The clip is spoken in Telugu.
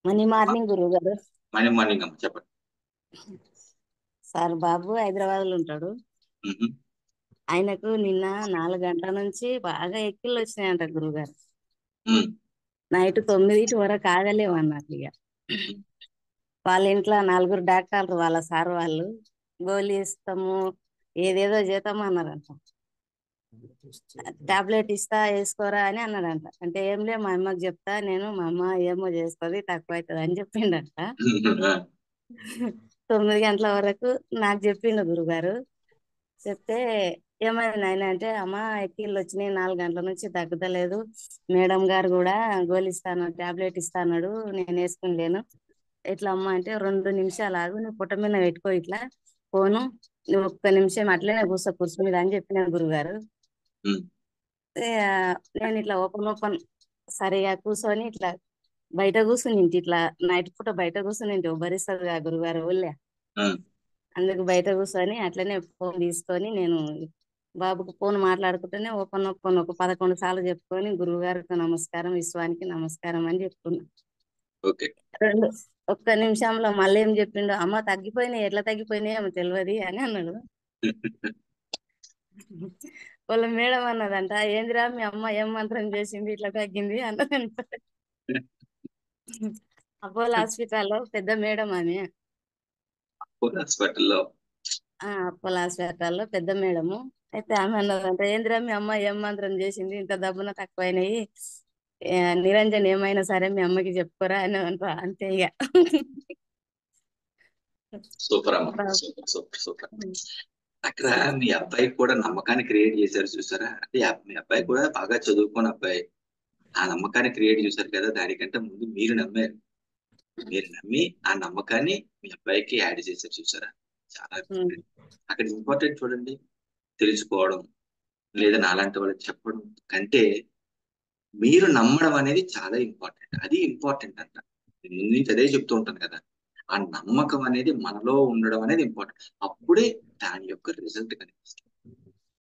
మనీ మార్నింగ్ గురువు గారు. మార్నింగ్ మార్నింగ్ అమ్మ చెప్పండి. సార్ బాబు హైదరాబాద్ లో ఉంటాడు. మ్హూ. ఆయనకు నిన్న 4 గంటల నుంచి బాగా ఎక్కిళ్ళు వచ్చినాయంట గురువు గారు. మ్, నైట్ 9 వరకు ఆగలేము అన్నట్లు ఇక. మ్, వాళ్ళ ఇంట్లో 4 డాక్టర్లు వాళ్ళ సార్ వాళ్ళు గోళీ ఇస్తాము ఏదేదో చేద్దాము అన్నారంట. టాబ్లెట్ ఇస్తా వేసుకోరా అని అన్నాడంట. అంటే ఏం లే మా అమ్మకి చెప్తా నేను, మా అమ్మ ఏమో చేస్తుంది తక్కువ అవుతుంది అని చెప్పిండట. ఆ, 9 గంటల వరకు నాకు చెప్పిండు గురుగారు. చెప్తే ఏమైంది నాయన అంటే, అమ్మ ఎక్కిళ్ళు వచ్చినాయి 4 గంటల నుంచి తగ్గలేదు. మేడం గారు కూడా గోలిస్తాను టాబ్లెట్ ఇస్తాన్నాడు నేను వేసుకునిలేను. ఎట్లా అమ్మ అంటే 2 నిమిషాలు ఆగు నువ్వు పుట్ట మీద పెట్టుకో ఇట్లా ఫోను, నువ్వు ఒక్క నిమిషం అట్లనే కూర్చో కుర్చీ మీద అని చెప్పిన గురుగారు. మ్, ఏ, నేను ఇట్లా ఓపెన్ సరిగా కూర్చొని ఇట్లా బయట కూర్చుని ఇట్లా నైట్ పూట బయట కూర్చుని భరిస్తుంది ఆ గురుగారు ఊళ్ళే. ఆ. అందుకు బయట కూర్చొని అట్లనే ఫోన్ తీసుకొని నేను బాబుకు ఫోన్ మాట్లాడుకుంటూనే ఓపెన్ ఓపెన్ ఒక 11 సార్లు చెప్పుకొని గురువు గారికి నమస్కారం, విశ్వానికి నమస్కారం అని చెప్పుకున్నా. ఓకే. రెండు ఒక్క నిమిషంలో మళ్ళీ ఏం చెప్పిండు, అమ్మ తగ్గిపోయినాయి ఎట్లా తగ్గిపోయినాయి ఏమో తెలియదు అని అన్నాడు. వాళ్ళ మేడం అన్నదంట, ఏందిరా మీ అమ్మ ఏం మంత్రం చేసింది ఇట్లా తగ్గింది అన్నదంట. అపోలో హాస్పిటల్లో పెద్ద మేడం ఆమె. హాస్పిటల్లో అపోలో హాస్పిటల్లో పెద్ద మేడము. అయితే ఆమె అన్నదంట, ఏందిరా మీ అమ్మ ఏం మంత్రం చేసింది ఇంత దబ్బున తక్కువైనాయి, నిరంజన్ ఏమైనా సరే మీ అమ్మకి చెప్పుకోరా అని అంతే ఇక. సూపర్ అమ్మ, బాబు. Super super super. అక్కడ మీ అబ్బాయి కూడా నమ్మకాన్ని క్రియేట్ చేశారు చూసారా? అంటే మీ అబ్బాయి కూడా బాగా చదువుకున్న అబ్బాయి. ఆ నమ్మకాన్ని క్రియేట్ చేశారు కదా, దానికంటే ముందు మీరు నమ్మారు. మీరు నమ్మి ఆ నమ్మకాన్ని మీ అబ్బాయికి యాడ్ చేశారు చూసారా? చాలా important. అక్కడ ఇంపార్టెంట్ చూడండి, తెలుసుకోవడం లేదా నాలాంటి వాళ్ళకి చెప్పడం కంటే మీరు నమ్మడం అనేది చాలా ఇంపార్టెంట్. అది ఇంపార్టెంట్ అంట. నేను ముందు నుంచి అదే చెప్తూ ఉంటాను కదా. ఆ నమ్మకం అనేది మనలో ఉండడం అనేది ఇంపార్టెంట్. అప్పుడే దాని యొక్క రిజల్ట్ కనిపిస్తుంది.